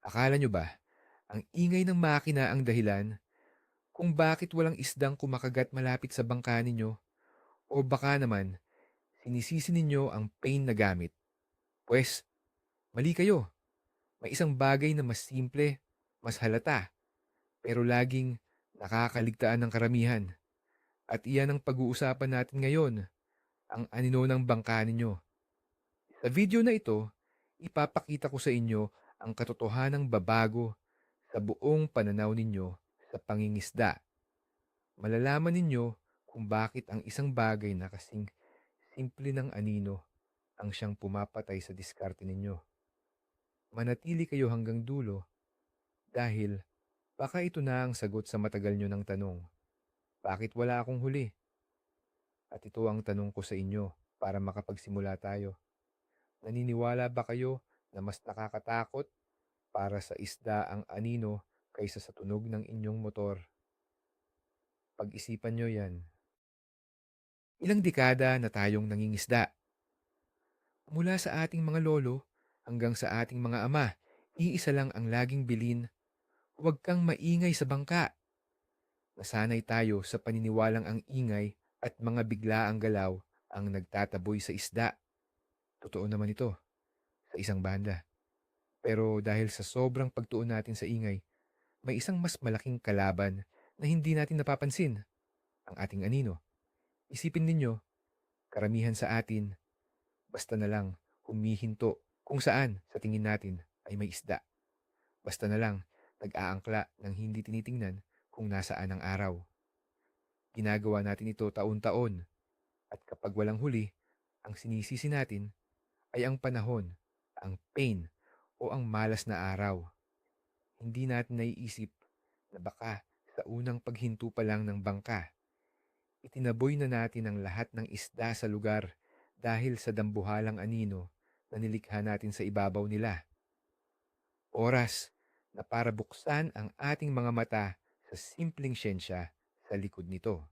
Akala nyo ba, ang ingay ng makina ang dahilan kung bakit walang isdang kumakagat malapit sa bangka ninyo? O baka naman, sinisisi ninyo ang pain na gamit? Pwes, mali kayo. May isang bagay na mas simple, mas halata, pero laging nakakaligtaan ng karamihan. At iyan ang pag-uusapan natin ngayon, ang anino ng bangka ninyo. Sa video na ito, ipapakita ko sa inyo ang katotohanang babago sa buong pananaw ninyo sa pangingisda. Malalaman ninyo kung bakit ang isang bagay na kasing simple ng anino ang siyang pumapatay sa diskarte ninyo. Manatili kayo hanggang dulo dahil baka ito na ang sagot sa matagal nyo ng tanong. Bakit wala akong huli? At ito ang tanong ko sa inyo para makapagsimula tayo. Naniniwala ba kayo na mas nakakatakot para sa isda ang anino kaysa sa tunog ng inyong motor? Pag-isipan nyo yan. Ilang dekada na tayong nangingisda. Mula sa ating mga lolo hanggang sa ating mga ama, iisa lang ang laging bilin, huwag kang maingay sa bangka. Nasanay tayo sa paniniwalang ang ingay at mga biglaang galaw ang nagtataboy sa isda. Totoo naman ito sa isang banda. Pero dahil sa sobrang pagtuon natin sa ingay, may isang mas malaking kalaban na hindi natin napapansin, ang ating anino. Isipin ninyo, karamihan sa atin, basta na lang humihinto kung saan sa tingin natin ay may isda. Basta na lang nag-aangkla ng hindi tinitingnan kung nasaan ang araw. Ginagawa natin ito taon-taon at kapag walang huli, ang sinisisi natin ay ang panahon, ang pain o ang malas na araw. Hindi natin naiisip na baka sa unang paghinto pa lang ng bangka, itinaboy na natin ang lahat ng isda sa lugar dahil sa dambuhalang anino na nilikha natin sa ibabaw nila. Oras na para buksan ang ating mga mata sa simpleng siyensya sa likod nito.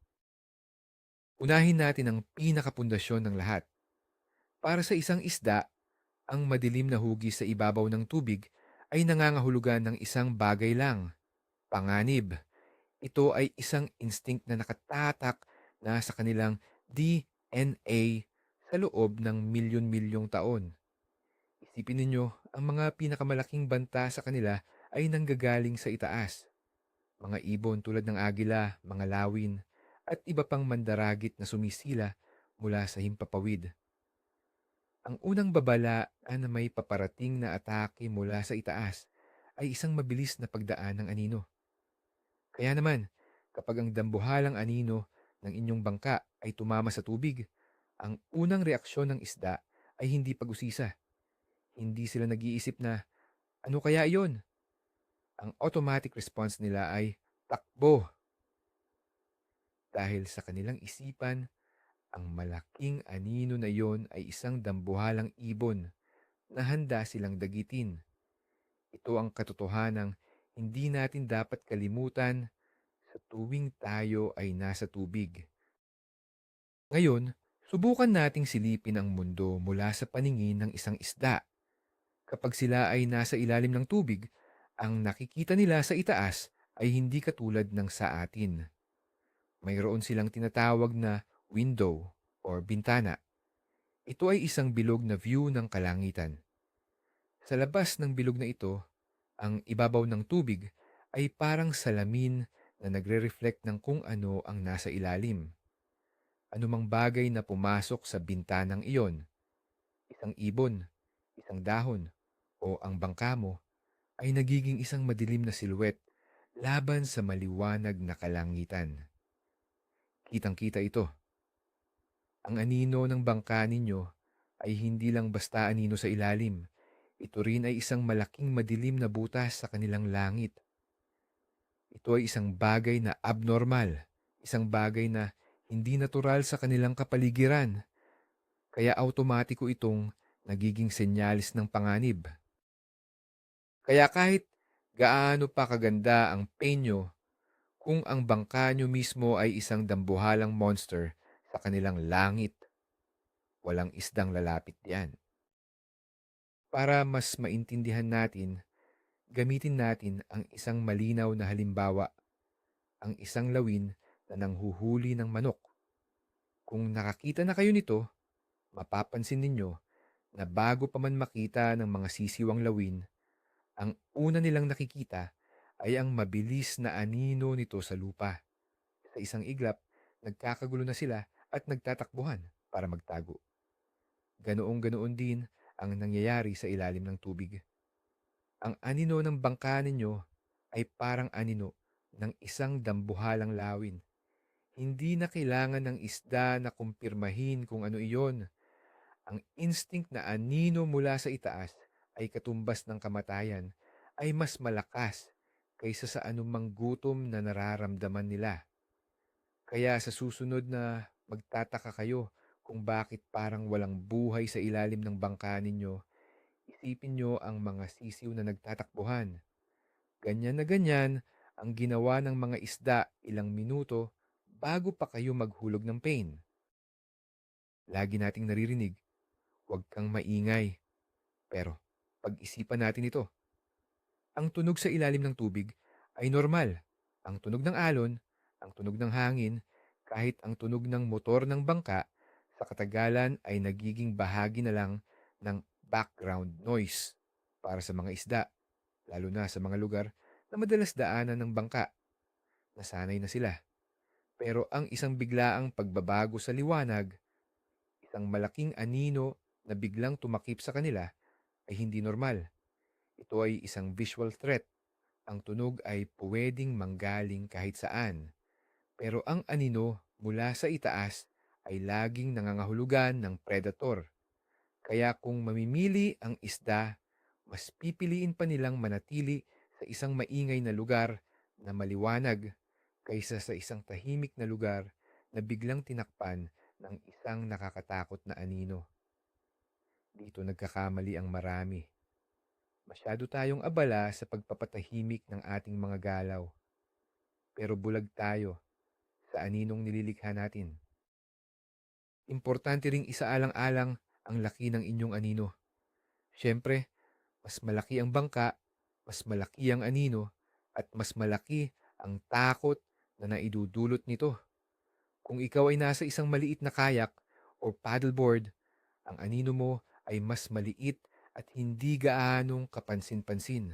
Unahin natin ang pinakapundasyon ng lahat. Para sa isang isda, ang madilim na hugis sa ibabaw ng tubig ay nangangahulugan ng isang bagay lang, panganib. Ito ay isang instinct na nakatatak na sa kanilang DNA sa loob ng milyon-milyong taon. Isipin ninyo, ang mga pinakamalaking banta sa kanila ay nanggagaling sa itaas. Mga ibon tulad ng agila, mga lawin, at iba pang mandaragit na sumisila mula sa himpapawid. Ang unang babala na may paparating na atake mula sa itaas ay isang mabilis na pagdaan ng anino. Kaya naman, kapag ang dambuhalang anino ng inyong bangka ay tumama sa tubig, ang unang reaksyon ng isda ay hindi pag-usisa. Hindi sila nag-iisip na, ano kaya iyon? Ang automatic response nila ay takbo. Dahil sa kanilang isipan, ang malaking anino na iyon ay isang dambuhalang ibon na handa silang dagitin. Ito ang katotohanang hindi natin dapat kalimutan sa tuwing tayo ay nasa tubig. Ngayon, subukan nating silipin ang mundo mula sa paningin ng isang isda. Kapag sila ay nasa ilalim ng tubig, ang nakikita nila sa itaas ay hindi katulad ng sa atin. Mayroon silang tinatawag na window or bintana. Ito ay isang bilog na view ng kalangitan. Sa labas ng bilog na ito, ang ibabaw ng tubig ay parang salamin na nagre-reflect ng kung ano ang nasa ilalim. Anumang bagay na pumasok sa bintanang iyon, isang ibon, isang dahon, o ang bangka mo, ay nagiging isang madilim na silhouette laban sa maliwanag na kalangitan. Kitang-kita ito. Ang anino ng bangka ninyo ay hindi lang basta anino sa ilalim. Ito rin ay isang malaking madilim na butas sa kanilang langit. Ito ay isang bagay na abnormal, isang bagay na hindi natural sa kanilang kapaligiran, kaya automatiko itong nagiging senyalis ng panganib. Kaya kahit gaano pa kaganda ang penyo, kung ang bangka nyo mismo ay isang dambuhalang monster sa kanilang langit, walang isdang lalapit diyan. Para mas maintindihan natin, Gamitin natin ang isang malinaw na halimbawa, ang isang lawin na nanghuhuli ng manok. Kung nakakita na kayo nito, mapapansin ninyo na bago pa man makita ng mga sisiwang lawin, ang una nilang nakikita ay ang mabilis na anino nito sa lupa. Sa isang iglap, nagkakagulo na sila at nagtatakbuhan para magtago. Ganoong-ganoon din ang nangyayari sa ilalim ng tubig. Ang anino ng bangka ninyo ay parang anino ng isang dambuhalang lawin. Hindi na kailangan ng isda na kumpirmahin kung ano iyon. Ang instinct na anino mula sa itaas ay katumbas ng kamatayan ay mas malakas kaysa sa anumang gutom na nararamdaman nila. Kaya sa susunod na magtataka kayo kung bakit parang walang buhay sa ilalim ng bangka ninyo, isipin nyo ang mga sisiw na nagtatakbuhan. Ganyan na ganyan ang ginawa ng mga isda ilang minuto bago pa kayo maghulog ng pain. Lagi nating naririnig, huwag kang maingay. Pero pag-isipan natin ito. Ang tunog sa ilalim ng tubig ay normal. Ang tunog ng alon, ang tunog ng hangin, kahit ang tunog ng motor ng bangka, sa katagalan ay nagiging bahagi na lang ng background noise para sa mga isda, lalo na sa mga lugar na madalas daanan ng bangka. Nasanay na sila. Pero ang isang biglaang pagbabago sa liwanag, isang malaking anino na biglang tumakip sa kanila ay hindi normal. Ito ay isang visual threat. Ang tunog ay puwedeng manggaling kahit saan. Pero ang anino mula sa itaas ay laging nangangahulugan ng predator. Kaya kung mamimili ang isda, mas pipiliin pa nilang manatili sa isang maingay na lugar na maliwanag kaysa sa isang tahimik na lugar na biglang tinakpan ng isang nakakatakot na anino. Dito nagkakamali ang marami. Masyado tayong abala sa pagpapatahimik ng ating mga galaw. Pero bulag tayo sa aninong nililikha natin. Importante ring isaalang-alang ang laki ng inyong anino. Siyempre, mas malaki ang bangka, mas malaki ang anino, at mas malaki ang takot na naidudulot nito. Kung ikaw ay nasa isang maliit na kayak o paddleboard, ang anino mo ay mas maliit at hindi gaanong kapansin-pansin.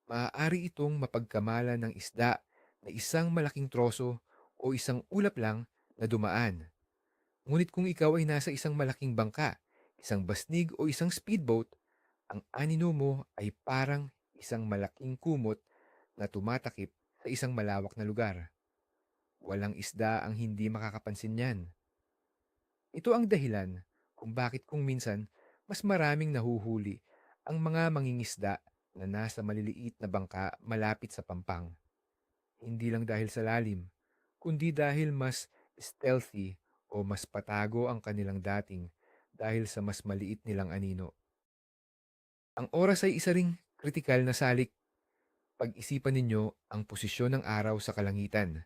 Maaari itong mapagkamalan ng isda na isang malaking troso o isang ulap lang na dumaan. Ngunit kung ikaw ay nasa isang malaking bangka, isang basnig o isang speedboat, ang anino mo ay parang isang malaking kumot na tumatakip sa isang malawak na lugar. Walang isda ang hindi makakapansin niyan. Ito ang dahilan kung bakit kung minsan mas maraming nahuhuli ang mga mangingisda na nasa maliliit na bangka malapit sa pampang. Hindi lang dahil sa lalim, kundi dahil mas stealthy o mas patago ang kanilang dating dahil sa mas maliit nilang anino. Ang oras ay isa ring kritikal na salik. Pag-isipan ninyo ang posisyon ng araw sa kalangitan.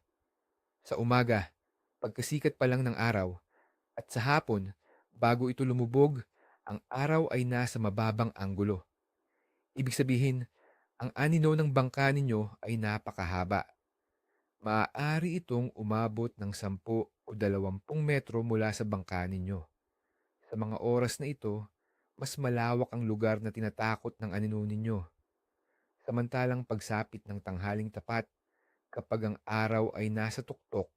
Sa umaga, pagkasikat pa lang ng araw, at sa hapon, bago ito lumubog, ang araw ay nasa mababang anggulo. Ibig sabihin, ang anino ng bangka ninyo ay napakahaba. Maaari itong umabot ng 10 o 20 metro mula sa bangka ninyo. Sa mga oras na ito, mas malawak ang lugar na tinatakot ng anino ninyo. Samantalang pagsapit ng tanghaling tapat, kapag ang araw ay nasa tuktok,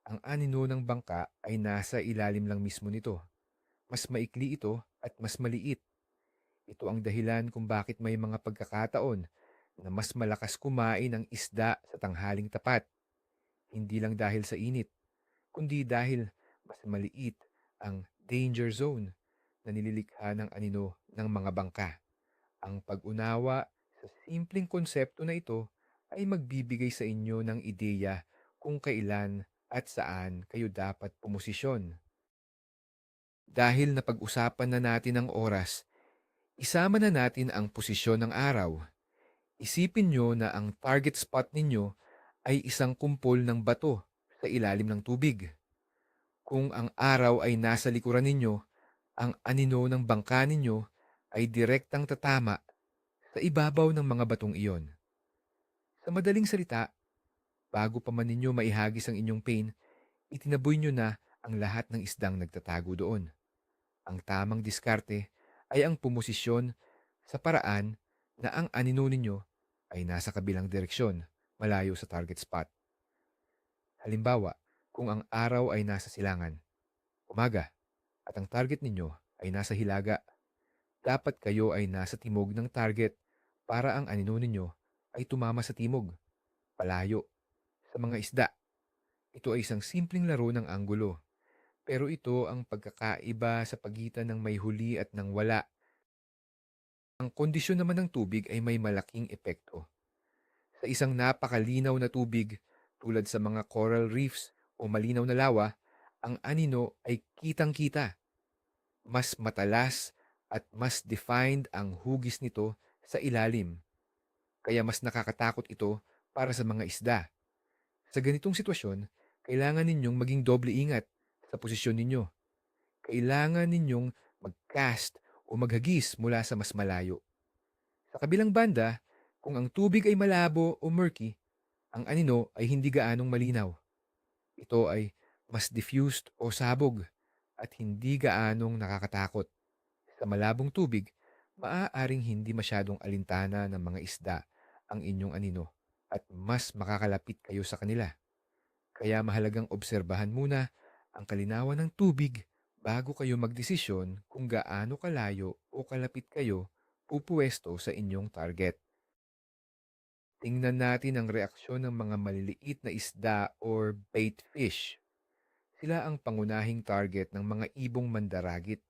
ang anino ng bangka ay nasa ilalim lang mismo nito. Mas maikli ito at mas maliit. Ito ang dahilan kung bakit may mga pagkakataon na mas malakas kumain ang isda sa tanghaling tapat. Hindi lang dahil sa init, kundi dahil mas maliit ang danger zone na nililikha ng anino ng mga bangka. Ang pag-unawa sa simpleng konsepto na ito ay magbibigay sa inyo ng ideya kung kailan at saan kayo dapat pumosisyon. Dahil napag-usapan na natin ang oras, isama na natin ang posisyon ng araw. Isipin nyo na ang target spot ninyo ay isang kumpol ng bato sa ilalim ng tubig. Kung ang araw ay nasa likuran ninyo, ang anino ng bangka ninyo ay direktang tatama sa ibabaw ng mga batong iyon. Sa madaling salita, bago pa man ninyo maihagis ang inyong pain, itinaboy nyo na ang lahat ng isdang nagtatago doon. Ang tamang diskarte ay ang pumosisyon sa paraan na ang anino ninyo ay nasa kabilang direksyon, malayo sa target spot. Halimbawa, kung ang araw ay nasa silangan, umaga, at ang target ninyo ay nasa hilaga, dapat kayo ay nasa timog ng target para ang anino ninyo ay tumama sa timog, palayo, sa mga isda. Ito ay isang simpleng laro ng anggulo, pero ito ang pagkakaiba sa pagitan ng may huli at ng wala. Ang kondisyon naman ng tubig ay may malaking epekto. Sa isang napakalinaw na tubig, tulad sa mga coral reefs o malinaw na lawa, ang anino ay kitang-kita. Mas matalas at mas defined ang hugis nito sa ilalim. Kaya mas nakakatakot ito para sa mga isda. Sa ganitong sitwasyon, kailangan ninyong maging doble ingat sa posisyon ninyo. Kailangan ninyong mag-cast o maghagis mula sa mas malayo. Sa kabilang banda, kung ang tubig ay malabo o murky, ang anino ay hindi gaanong malinaw. Ito ay mas diffused o sabog at hindi gaanong nakakatakot. Sa malabong tubig, maaaring hindi masyadong alintana ng mga isda ang inyong anino at mas makakalapit kayo sa kanila. Kaya mahalagang obserbahan muna ang kalinawan ng tubig bago kayo magdesisyon kung gaano kalayo o kalapit kayo pupuwesto sa inyong target. Tingnan natin ang reaksyon ng mga maliliit na isda or bait fish. Sila ang pangunahing target ng mga ibong mandaragit.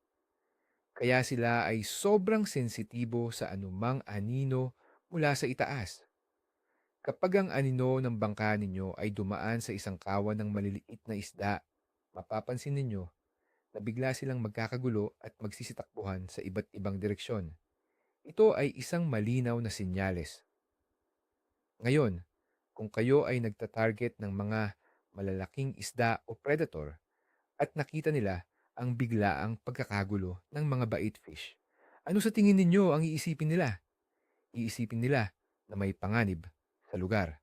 Kaya sila ay sobrang sensitibo sa anumang anino mula sa itaas. Kapag ang anino ng bangka ninyo ay dumaan sa isang kawan ng maliliit na isda, mapapansin ninyo na bigla silang magkakagulo at magsisitakbuhan sa iba't ibang direksyon. Ito ay isang malinaw na senyales. Ngayon, kung kayo ay nagtatarget ng mga malalaking isda o predator at nakita nila ang biglaang pagkakagulo ng mga bait fish, ano sa tingin ninyo ang iisipin nila? Iisipin nila na may panganib sa lugar.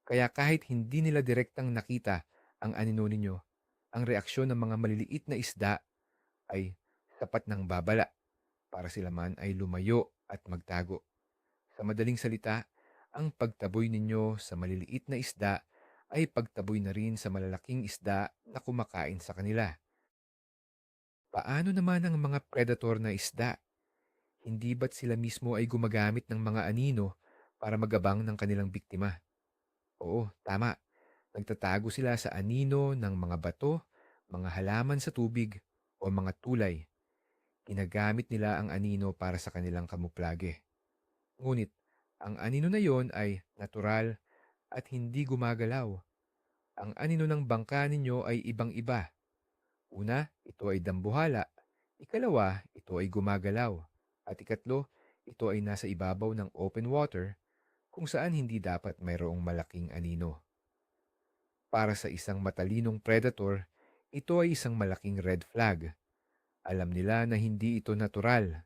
Kaya kahit hindi nila direktang nakita ang anino ninyo, ang reaksyon ng mga maliliit na isda ay sapat ng babala para sila man ay lumayo at magtago. Sa madaling salita, ang pagtaboy ninyo sa maliliit na isda ay pagtaboy na rin sa malalaking isda na kumakain sa kanila. Paano naman ang mga predator na isda? Hindi ba't sila mismo ay gumagamit ng mga anino para magabang ng kanilang biktima? Oo, tama. Nagtatago sila sa anino ng mga bato, mga halaman sa tubig, o mga tulay. Ginagamit nila ang anino para sa kanilang kamuflage. Ngunit, ang anino na yon ay natural at hindi gumagalaw. Ang anino ng bangka ninyo ay ibang-iba. Una, ito ay dambuhala. Ikalawa, ito ay gumagalaw. At ikatlo, ito ay nasa ibabaw ng open water kung saan hindi dapat mayroong malaking anino. Para sa isang matalinong predator, ito ay isang malaking red flag. Alam nila na hindi ito natural.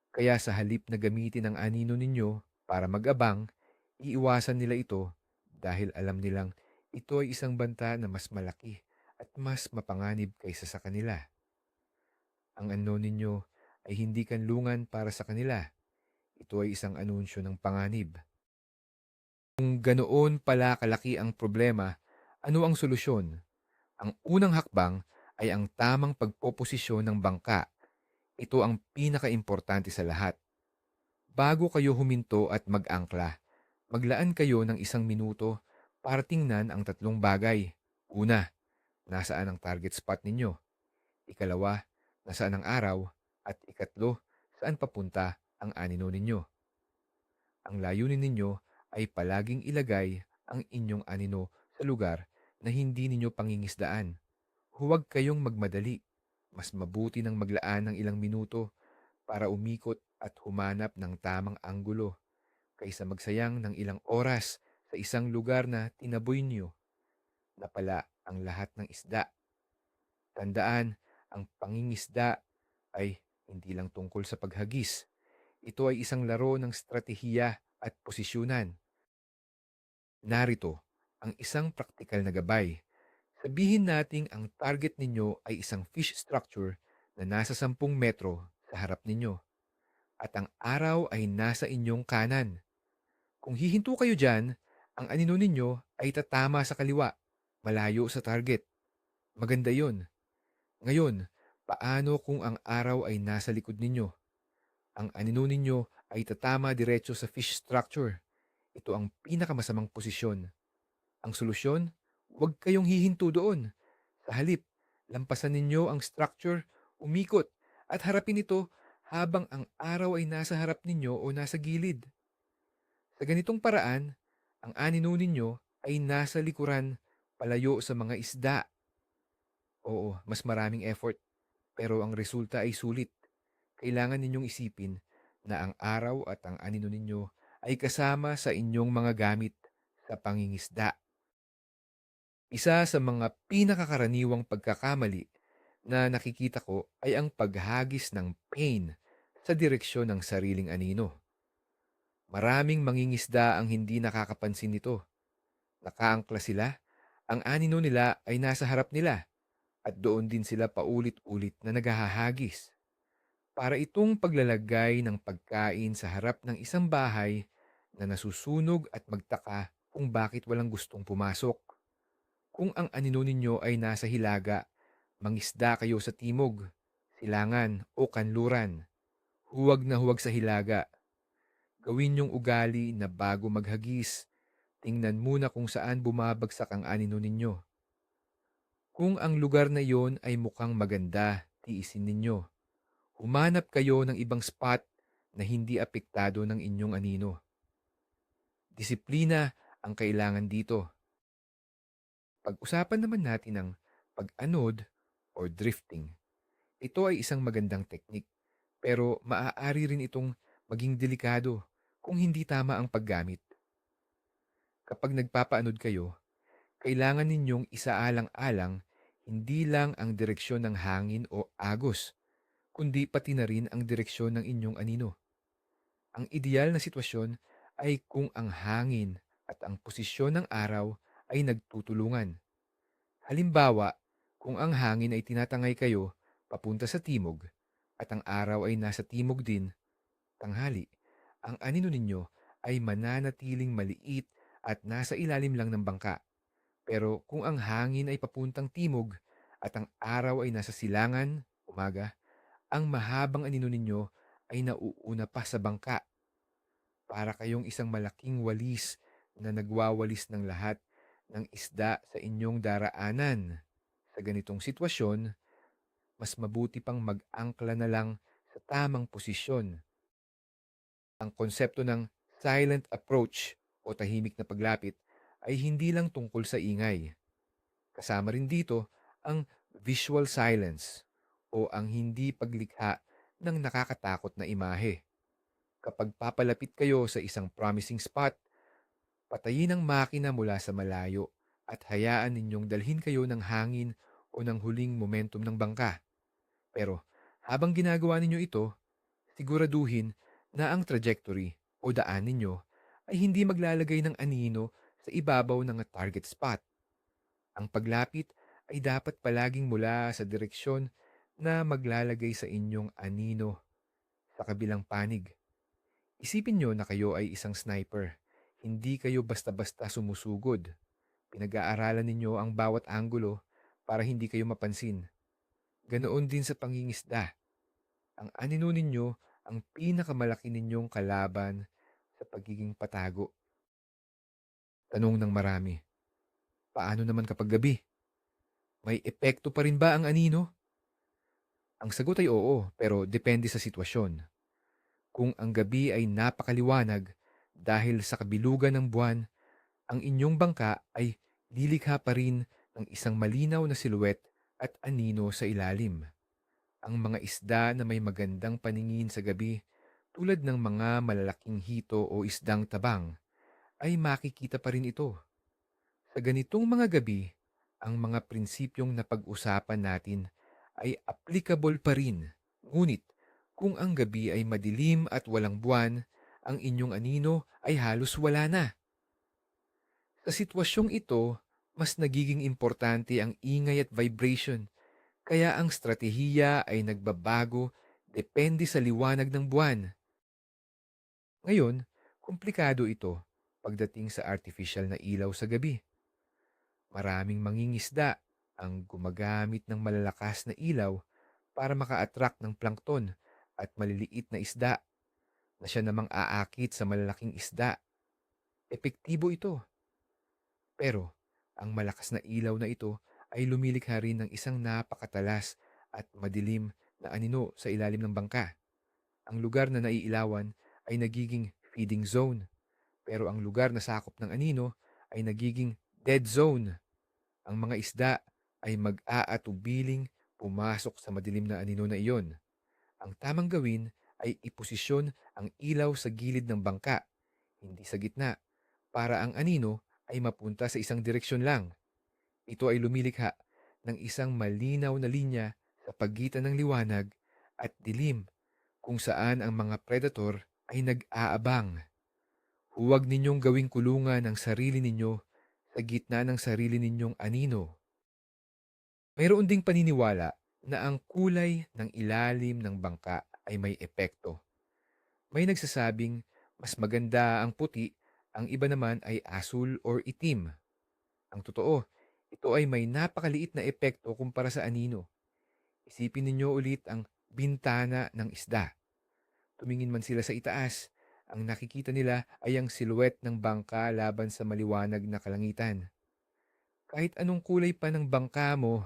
Kaya sa halip na gamitin ang anino ninyo para mag-abang, iiwasan nila ito dahil alam nilang ito ay isang banta na mas malaki at mas mapanganib kaysa sa kanila. Ang anino ninyo ay hindi kanlungan para sa kanila. Ito ay isang anunsyo ng panganib. Kung ganoon pala kalaki ang problema, ano ang solusyon? Ang unang hakbang ay ang tamang pagpoposisyon ng bangka. Ito ang pinakaimportante sa lahat. Bago kayo huminto at mag-angkla, maglaan kayo ng 1 minuto para tingnan ang tatlong bagay. Una, nasaan ang target spot ninyo? Ikalawa, nasaan ang araw? At ikatlo, saan papunta ang anino ninyo? Ang layunin ninyo ay palaging ilagay ang inyong anino sa lugar na hindi ninyo pangingisdaan. Huwag kayong magmadali. Mas mabuti nang maglaan ng ilang minuto para umikot at humanap ng tamang anggulo kaysa magsayang ng ilang oras sa isang lugar na tinaboy niyo na pala ang lahat ng isda. Tandaan, ang pangingisda ay hindi lang tungkol sa paghagis. Ito ay isang laro ng stratehiya at posisyunan. Narito ang isang praktikal na gabay. Sabihin nating ang target ninyo ay isang fish structure na nasa 10 metro sa harap ninyo at ang araw ay nasa inyong kanan. Kung hihinto kayo dyan, ang anino ninyo ay tatama sa kaliwa, malayo sa target. Maganda yon. Ngayon, paano kung ang araw ay nasa likod ninyo? Ang anino ninyo ay tatama diretso sa fish structure. Ito ang pinakamasamang posisyon. Ang solusyon, huwag kayong hihinto doon. Sa halip, lampasan ninyo ang structure, umikot, at harapin ito habang ang araw ay nasa harap ninyo o nasa gilid. Sa ganitong paraan, ang anino ninyo ay nasa likuran, palayo sa mga isda. Oo, mas maraming effort, pero ang resulta ay sulit. Kailangan ninyong isipin na ang araw at ang anino ninyo ay kasama sa inyong mga gamit sa pangingisda. Isa sa mga pinakakaraniwang pagkakamali na nakikita ko ay ang paghagis ng pain sa direksyon ng sariling anino. Maraming mangingisda ang hindi nakakapansin nito. Nakaangkla sila, ang anino nila ay nasa harap nila at doon din sila paulit-ulit na naghahagis. Para itong paglalagay ng pagkain sa harap ng isang bahay na nasusunog at magtaka kung bakit walang gustong pumasok. Kung ang anino ninyo ay nasa hilaga, mangisda kayo sa timog, silangan o kanluran. Huwag na huwag sa hilaga. Gawin yung ugali na bago maghagis, tingnan muna kung saan bumabagsak ang anino ninyo. Kung ang lugar na iyon ay mukhang maganda, tiisin ninyo. Humanap kayo ng ibang spot na hindi apektado ng inyong anino. Disiplina ang kailangan dito. Pag-usapan naman natin ang pag-anod or drifting. Ito ay isang magandang teknik, pero maaari rin itong maging delikado kung hindi tama ang paggamit. Kapag nagpapaanod kayo, kailangan ninyong isaalang-alang hindi lang ang direksyon ng hangin o agos, kundi pati na rin ang direksyon ng inyong anino. Ang ideal na sitwasyon ay kung ang hangin at ang posisyon ng araw ay nagtutulungan. Halimbawa, kung ang hangin ay tinatangay kayo papunta sa timog at ang araw ay nasa timog din, tanghali, ang anino ninyo ay mananatiling maliit at nasa ilalim lang ng bangka. Pero kung ang hangin ay papuntang timog at ang araw ay nasa silangan, umaga, ang mahabang anino ninyo ay nauuna pa sa bangka. Para kayong isang malaking walis na nagwawalis ng lahat ng isda sa inyong daraanan. Sa ganitong sitwasyon, mas mabuti pang mag-angkla na lang sa tamang posisyon. Ang konsepto ng silent approach o tahimik na paglapit ay hindi lang tungkol sa ingay. Kasama rin dito ang visual silence o ang hindi paglikha ng nakakatakot na imahe. Kapag papalapit kayo sa isang promising spot, patayin ang makina mula sa malayo at hayaan ninyong dalhin kayo ng hangin o ng huling momentum ng bangka. Pero habang ginagawa ninyo ito, siguraduhin na ang trajectory o daan ninyo ay hindi maglalagay ng anino sa ibabaw ng target spot. Ang paglapit ay dapat palaging mula sa direksyon na maglalagay sa inyong anino sa kabilang panig. Isipin nyo na kayo ay isang sniper. Hindi kayo basta-basta sumusugod. Pinag-aaralan ninyo ang bawat anggulo para hindi kayo mapansin. Ganoon din sa pangingisda. Ang anino ninyo ang pinakamalaki ninyong kalaban sa pagiging patago. Tanong ng marami, paano naman kapag gabi? May epekto pa rin ba ang anino? Ang sagot ay oo, pero depende sa sitwasyon. Kung ang gabi ay napakaliwanag dahil sa kabilugan ng buwan, ang inyong bangka ay lilikha pa rin ng isang malinaw na silhouette at anino sa ilalim. Ang mga isda na may magandang paningin sa gabi, tulad ng mga malalaking hito o isdang tabang, ay makikita pa rin ito. Sa ganitong mga gabi, ang mga prinsipyong napag-usapan natin ay applicable pa rin. Ngunit, Kung ang gabi ay madilim at walang buwan, ang inyong anino ay halos wala na. Sa sitwasyong ito, mas nagiging importante ang ingay at vibration, kaya ang stratehiya ay nagbabago depende sa liwanag ng buwan. Ngayon, komplikado ito pagdating sa artificial na ilaw sa gabi. Maraming mangingisda ang gumagamit ng malalakas na ilaw para maka-attract ng plankton at maliliit na isda na siya namang aakit sa malalaking isda. Epektibo ito. Pero ang malakas na ilaw na ito ay lumilikha rin ng isang napakatalas at madilim na anino sa ilalim ng bangka. Ang lugar na naiilawan ay nagiging feeding zone, pero ang lugar na sakop ng anino ay nagiging dead zone. Ang mga isda ay mag-aatubiling pumasok sa madilim na anino na iyon. Ang tamang gawin ay iposisyon ang ilaw sa gilid ng bangka, hindi sa gitna, para ang anino ay mapunta sa isang direksyon lang. Ito ay lumilikha ng isang malinaw na linya sa pagitan ng liwanag at dilim kung saan ang mga predator ay nag-aabang. Huwag ninyong gawing kulungan ang sarili ninyo sa gitna ng sarili ninyong anino. Mayroon ding paniniwala na ang kulay ng ilalim ng bangka ay may epekto. May nagsasabing mas maganda ang puti, ang iba naman ay asul or itim. Ang totoo, ito ay may napakaliit na epekto kumpara sa anino. Isipin ninyo ulit ang bintana ng isda. Tumingin man sila sa itaas, ang nakikita nila ay ang silhouette ng bangka laban sa maliwanag na kalangitan. Kahit anong kulay pa ng bangka mo,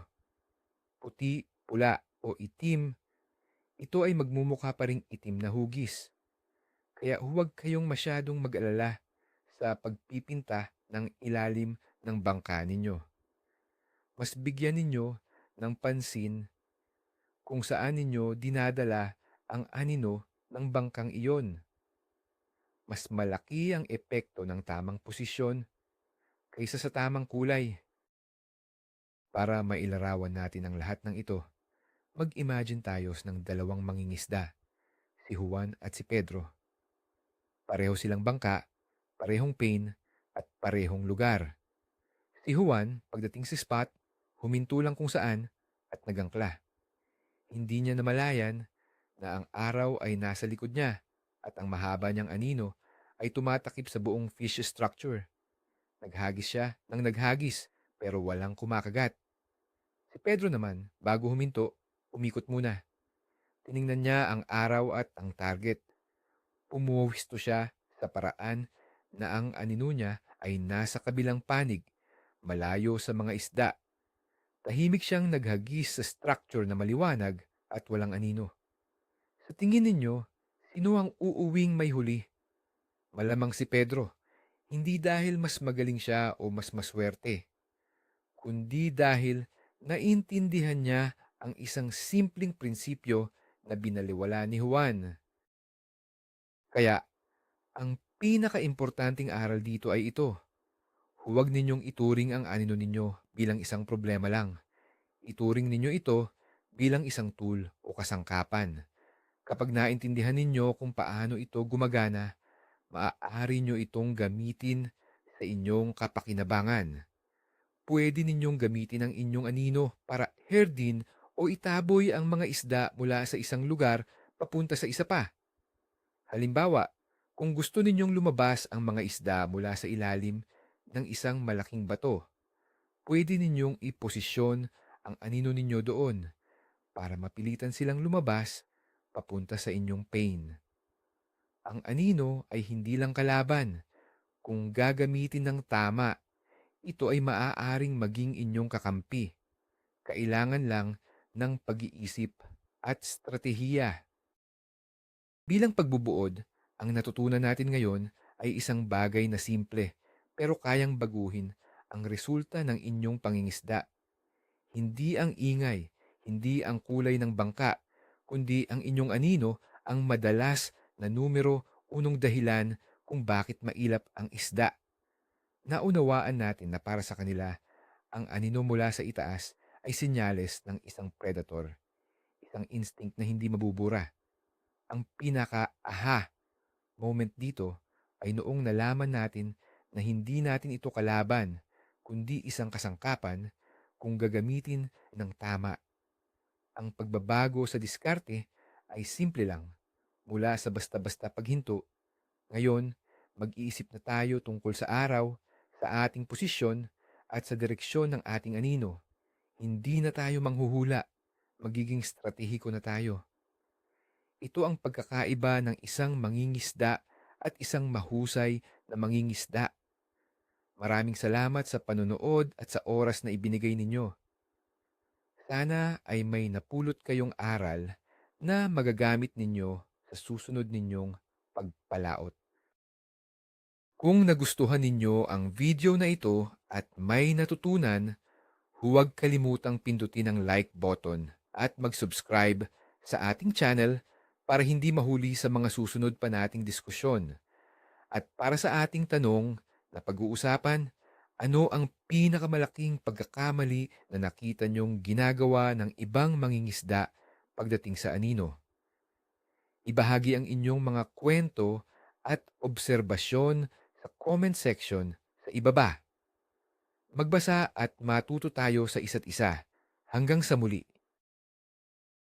puti, pula o itim, ito ay magmumukha pa ring itim na hugis. Kaya huwag kayong masyadong mag-alala sa pagpipinta ng ilalim ng bangka ninyo. Mas bigyan ninyo ng pansin kung saan ninyo dinadala ang anino ng bangkang iyon. Mas malaki ang epekto ng tamang posisyon kaysa sa tamang kulay. Para mailarawan natin ang lahat ng ito, mag-imagine tayo ng dalawang mangingisda, si Juan at si Pedro. Pareho silang bangka, parehong pain, at parehong lugar. Si Juan, pagdating sa spot, huminto lang kung saan at nagangkla. Hindi niya namalayan na ang araw ay nasa likod niya at ang mahaba niyang anino ay tumatakip sa buong fish structure. Naghagis siya ng naghagis pero walang kumakagat. Si Pedro naman, bago huminto, umikot muna. Tiningnan niya ang araw at ang target. Pumuwisto siya sa paraan na ang anino niya ay nasa kabilang panig, malayo sa mga isda. Tahimik siyang naghagis sa structure na maliwanag at walang anino. Sa tingin ninyo, sino ang uuwing may huli? Malamang si Pedro, hindi dahil mas magaling siya o mas maswerte, kundi dahil naintindihan niya ang isang simpleng prinsipyo na binaliwala ni Juan. Kaya, ang pinakaimportanting aral dito ay ito. Huwag ninyong ituring ang anino ninyo bilang isang problema lang. Ituring ninyo ito bilang isang tool o kasangkapan. Kapag naintindihan ninyo kung paano ito gumagana, maaari nyo itong gamitin sa inyong kapakinabangan. Pwede ninyong gamitin ang inyong anino para herdin o itaboy ang mga isda mula sa isang lugar papunta sa isa pa. Halimbawa, kung gusto ninyong lumabas ang mga isda mula sa ilalim ng isang malaking bato, pwede ninyong iposisyon ang anino ninyo doon para mapilitan silang lumabas papunta sa inyong pain. Ang anino ay hindi lang kalaban. Kung gagamitin ng tama, ito ay maaaring maging inyong kakampi. Kailangan lang ng pag-iisip at stratehiya. Bilang pagbubuod, ang natutunan natin ngayon ay isang bagay na simple pero kayang baguhin ang resulta ng inyong pangingisda. Hindi ang ingay, hindi ang kulay ng bangka, kundi ang inyong anino ang madalas na numero unong dahilan kung bakit mailap ang isda. Naunawaan natin na para sa kanila, ang anino mula sa itaas ay senyales ng isang predator, isang instinct na hindi mabubura. Ang pinaka-aha moment dito ay noong nalaman natin na hindi natin ito kalaban, kundi isang kasangkapan kung gagamitin ng tama. Ang pagbabago sa diskarte ay simple lang. Mula sa basta-basta paghinto, ngayon mag-iisip na tayo tungkol sa araw, sa ating posisyon at sa direksyon ng ating anino. Hindi na tayo manghuhula, magiging stratehiko na tayo. Ito ang pagkakaiba ng isang mangingisda at isang mahusay na mangingisda. Maraming salamat sa panonood at sa oras na ibinigay ninyo. Sana ay may napulot kayong aral na magagamit ninyo sa susunod ninyong pagpalaot. Kung nagustuhan ninyo ang video na ito at may natutunan, huwag kalimutang pindutin ang like button at mag-subscribe sa ating channel para hindi mahuli sa mga susunod pa nating diskusyon. At para sa ating tanong na pag-uusapan, ano ang pinakamalaking pagkakamali na nakita niyong ginagawa ng ibang mangingisda pagdating sa anino? Ibahagi ang inyong mga kwento at obserbasyon sa comment section sa ibaba. Magbasa at matuto tayo sa isa't isa. Hanggang sa muli.